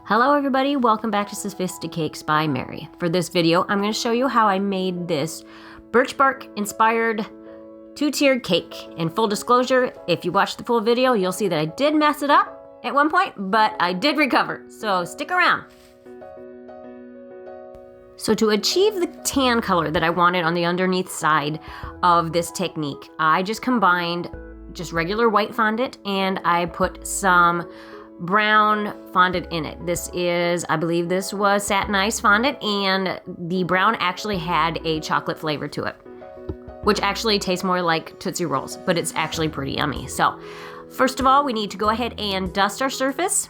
Hello everybody, welcome back to Sophisticakes by Mary. For this video, I'm going to show you how I made this birch bark inspired two-tiered cake. And full disclosure, if you watch the full video, you'll see that I did mess it up at one point, but I did recover, so stick around. So to achieve the tan color that I wanted on the underneath side of this technique, I just combined just regular white fondant and I put some brown fondant in it. This is, I believe this was satin ice fondant, and the brown actually had a chocolate flavor to it, which actually tastes more like Tootsie Rolls, but it's actually pretty yummy. So first of all, we need to go ahead and dust our surface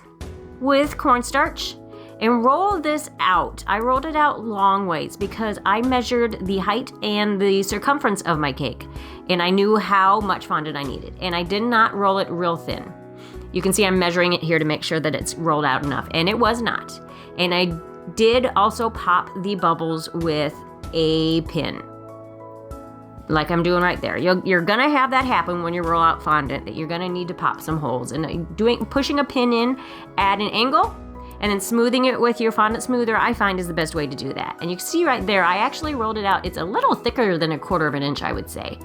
with cornstarch and roll this out. I rolled it out long ways because I measured the height and the circumference of my cake, and I knew how much fondant I needed, and I did not roll it real thin. You can see I'm measuring it here to make sure that it's rolled out enough, and it was not. And I did also pop the bubbles with a pin, like I'm doing right there. You're gonna have that happen when you roll out fondant, that you're gonna need to pop some holes. And pushing a pin in at an angle and then smoothing it with your fondant smoother, I find is the best way to do that. And you can see right there, I actually rolled it out. It's a little thicker than 1/4 of an inch, I would say.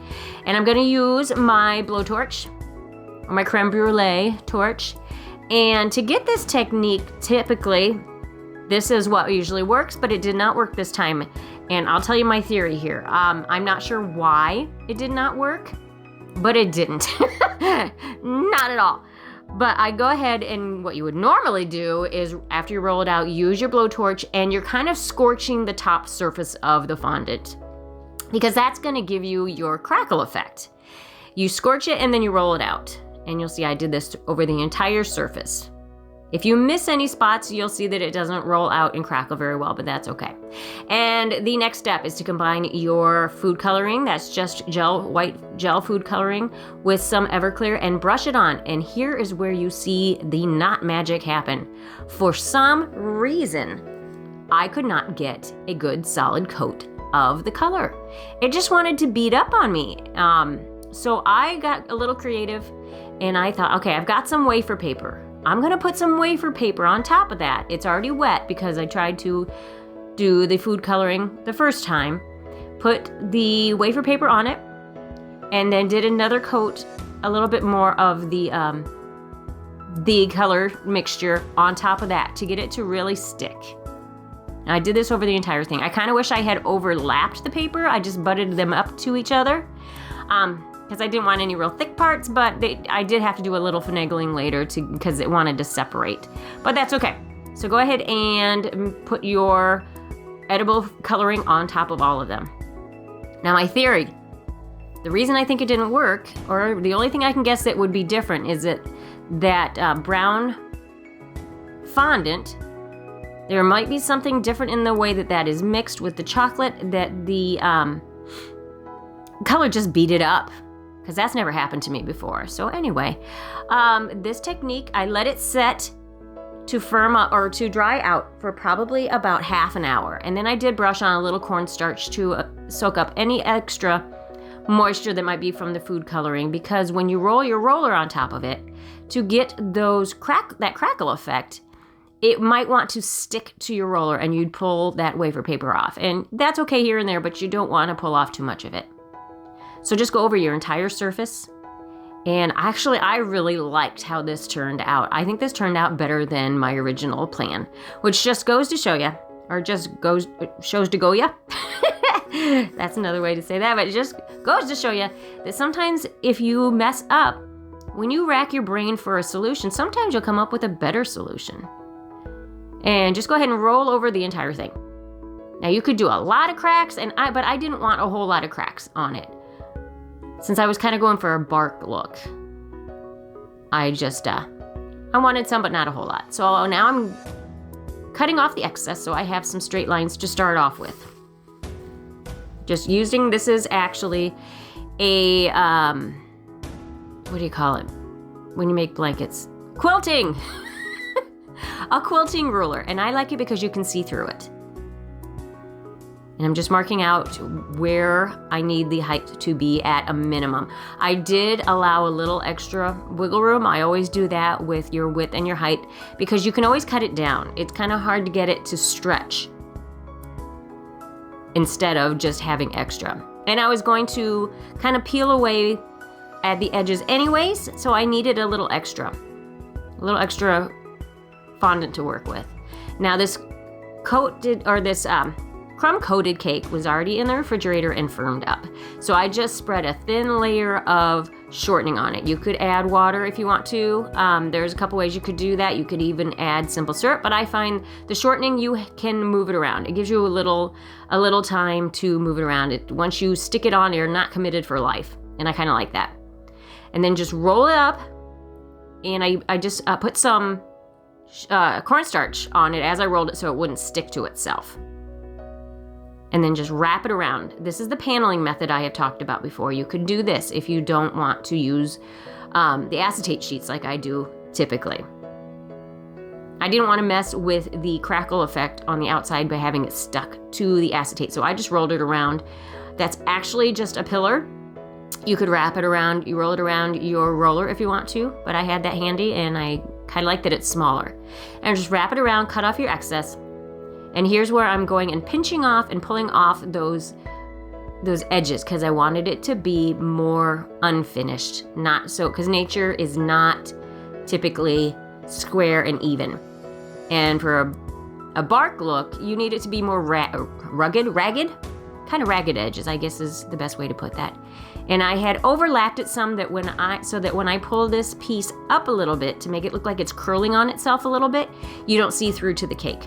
And I'm gonna use my blowtorch, or my creme brulee torch. And to get this technique, typically, this is what usually works, but it did not work this time. And I'll tell you my theory here. I'm not sure why it did not work, but it didn't. Not at all. But I go ahead, and what you would normally do is after you roll it out, use your blowtorch and you're kind of scorching the top surface of the fondant, because that's gonna give you your crackle effect. You scorch it and then you roll it out. And you'll see I did this over the entire surface. If you miss any spots, you'll see that it doesn't roll out and crackle very well, but that's okay. And the next step is to combine your food coloring, that's just white gel food coloring, with some Everclear and brush it on. And here is where you see the not magic happen. For some reason, I could not get a good solid coat of the color. It just wanted to beat up on me. So I got a little creative, and I thought, okay, I've got some wafer paper. I'm gonna put some wafer paper on top of that. It's already wet because I tried to do the food coloring the first time. Put the wafer paper on it, and then did another coat, a little bit more of the color mixture on top of that to get it to really stick. And I did this over the entire thing. I kind of wish I had overlapped the paper. I just butted them up to each other. Because I didn't want any real thick parts, but I did have to do a little finagling later because it wanted to separate. But that's okay. So go ahead and put your edible coloring on top of all of them. Now my theory, the reason I think it didn't work, or the only thing I can guess that would be different, is that brown fondant, there might be something different in the way that is mixed with the chocolate, that the color just beat it up. Because that's never happened to me before. So anyway, this technique, I let it set to firm up or to dry out for probably about half an hour. And then I did brush on a little cornstarch to soak up any extra moisture that might be from the food coloring, because when you roll your roller on top of it, to get that crackle effect, it might want to stick to your roller and you'd pull that wafer paper off. And that's okay here and there, but you don't want to pull off too much of it. So just go over your entire surface. And actually, I really liked how this turned out. I think this turned out better than my original plan, which just goes to show you, or shows to go ya. That's another way to say that, but it just goes to show you that sometimes if you mess up, when you rack your brain for a solution, sometimes you'll come up with a better solution. And just go ahead and roll over the entire thing. Now you could do a lot of cracks, but I didn't want a whole lot of cracks on it. Since I was kind of going for a bark look, I wanted some, but not a whole lot. So now I'm cutting off the excess, so I have some straight lines to start off with. Just using, this is actually a, what do you call it when you make blankets? Quilting! A quilting ruler, and I like it because you can see through it. And I'm just marking out where I need the height to be at a minimum. I did allow a little extra wiggle room. I always do that with your width and your height because you can always cut it down. It's kind of hard to get it to stretch instead of just having extra. And I was going to kind of peel away at the edges anyways, so I needed a little extra fondant to work with. Now this crumb-coated cake was already in the refrigerator and firmed up. So I just spread a thin layer of shortening on it. You could add water if you want to. There's a couple ways you could do that. You could even add simple syrup, but I find the shortening, you can move it around. It gives you a little time to move it around. Once you stick it on, you're not committed for life. And I kind of like that. And then just roll it up. And I just put some cornstarch on it as I rolled it so it wouldn't stick to itself. And then just wrap it around. This is the paneling method I have talked about before. You could do this if you don't want to use the acetate sheets like I do typically. I didn't want to mess with the crackle effect on the outside by having it stuck to the acetate, so I just rolled it around. That's actually just a pillar. You could wrap it around, you roll it around your roller if you want to, but I had that handy and I kind of like that it's smaller. And just wrap it around, cut off your excess. And here's where I'm going and pinching off and pulling off those edges because I wanted it to be more unfinished. Not so, because nature is not typically square and even. And for a bark look, you need it to be more ragged, kind of ragged edges, I guess is the best way to put that. And I had overlapped it some so that when I pull this piece up a little bit to make it look like it's curling on itself a little bit, you don't see through to the cake.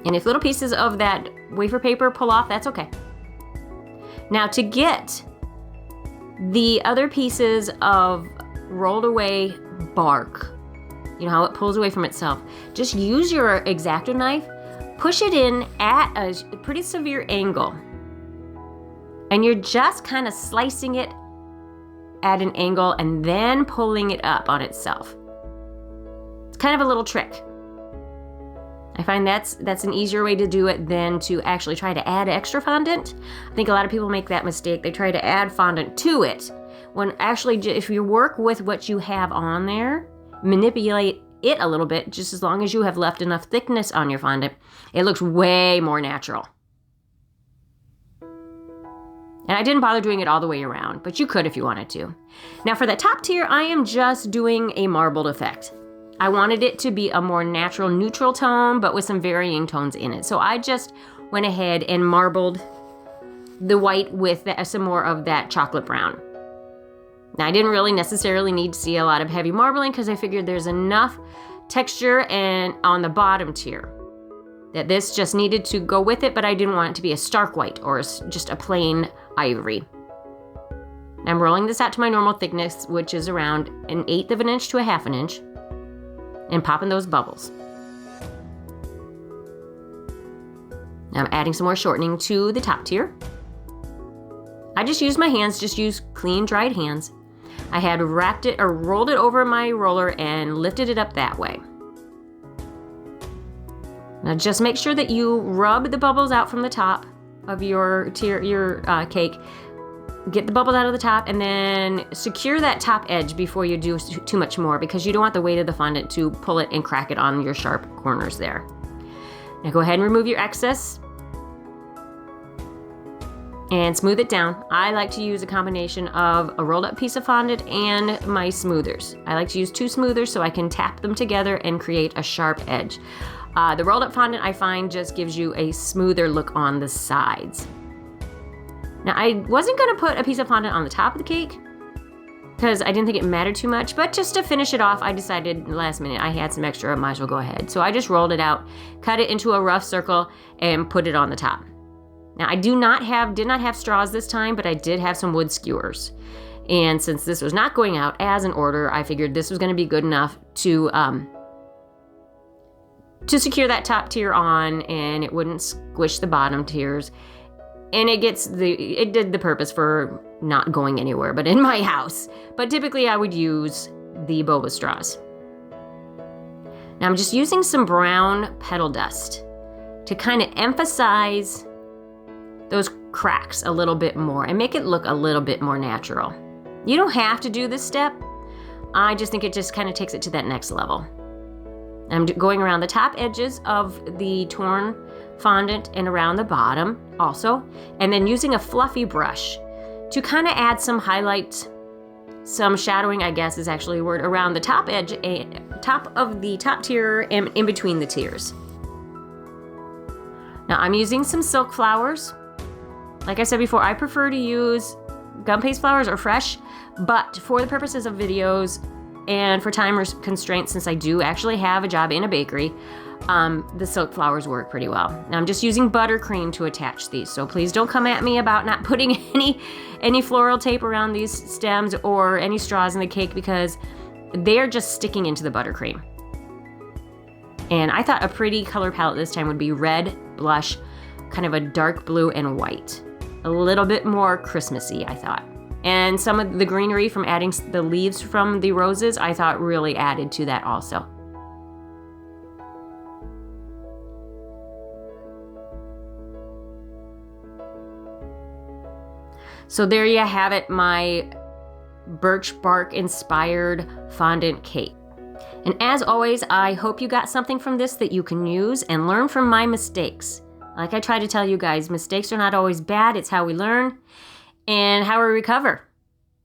And if little pieces of that wafer paper pull off, that's okay. Now to get the other pieces of rolled away bark, you know how it pulls away from itself, just use your X-Acto knife, push it in at a pretty severe angle. And you're just kind of slicing it at an angle and then pulling it up on itself. It's kind of a little trick. I find that's an easier way to do it than to actually try to add extra fondant. I think a lot of people make that mistake. They try to add fondant to it, when actually if you work with what you have on there, manipulate it a little bit, just as long as you have left enough thickness on your fondant, it looks way more natural. And I didn't bother doing it all the way around, but you could if you wanted to. Now for the top tier, I am just doing a marbled effect. I wanted it to be a more natural neutral tone, but with some varying tones in it. So I just went ahead and marbled the white with some more of that chocolate brown. Now I didn't really necessarily need to see a lot of heavy marbling because I figured there's enough texture and on the bottom tier that this just needed to go with it, but I didn't want it to be a stark white or just a plain ivory. I'm rolling this out to my normal thickness, which is around 1/8 of an inch to 1/2 an inch. And popping those bubbles. Now I'm adding some more shortening to the top tier. I just used my hands, just use clean dried hands. I had wrapped it or rolled it over my roller and lifted it up that way. Now just make sure that you rub the bubbles out from the top of your cake. Get the bubbles out of the top and then secure that top edge before you do too much more because you don't want the weight of the fondant to pull it and crack it on your sharp corners there. Now go ahead and remove your excess and smooth it down. I like to use a combination of a rolled up piece of fondant and my smoothers. I like to use 2 smoothers so I can tap them together and create a sharp edge. The rolled up fondant I find just gives you a smoother look on the sides. Now, I wasn't going to put a piece of fondant on the top of the cake because I didn't think it mattered too much, but just to finish it off, I decided last minute I had some extra, I might as well go ahead. So I just rolled it out, cut it into a rough circle, and put it on the top. Now, I did not have straws this time, but I did have some wood skewers. And since this was not going out as an order, I figured this was going to be good enough to secure that top tier on, and it wouldn't squish the bottom tiers. And it did the purpose for not going anywhere but in my house. But typically I would use the boba straws. Now I'm just using some brown petal dust to kind of emphasize those cracks a little bit more and make it look a little bit more natural. You don't have to do this step. I just think it just kind of takes it to that next level. I'm going around the top edges of the torn fondant and around the bottom also, and then using a fluffy brush to kind of add some highlight, some shadowing, I guess is actually a word, around the top edge, top of the top tier and in between the tiers. Now I'm using some silk flowers. Like I said before, I prefer to use gum paste flowers or fresh, but for the purposes of videos and for time constraints, since I do actually have a job in a bakery, the silk flowers work pretty well. Now I'm just using buttercream to attach these, so please don't come at me about not putting any floral tape around these stems or any straws in the cake, because they're just sticking into the buttercream. And I thought a pretty color palette this time would be red, blush, kind of a dark blue and white. A little bit more Christmassy, I thought. And some of the greenery from adding the leaves from the roses, I thought really added to that also. So there you have it, my birch bark inspired fondant cake. And as always, I hope you got something from this that you can use and learn from my mistakes. Like I try to tell you guys, mistakes are not always bad. It's how we learn, and how we recover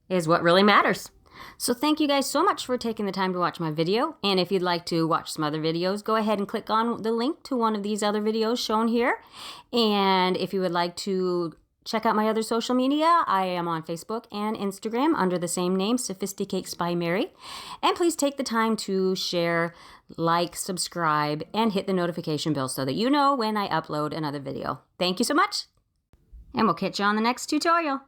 is what really matters. So thank you guys so much for taking the time to watch my video. And if you'd like to watch some other videos, go ahead and click on the link to one of these other videos shown here. And if you would like to check out my other social media, I am on Facebook and Instagram under the same name, Sophisticakes by Mary. And please take the time to share, like, subscribe, and hit the notification bell so that you know when I upload another video. Thank you so much, and we'll catch you on the next tutorial.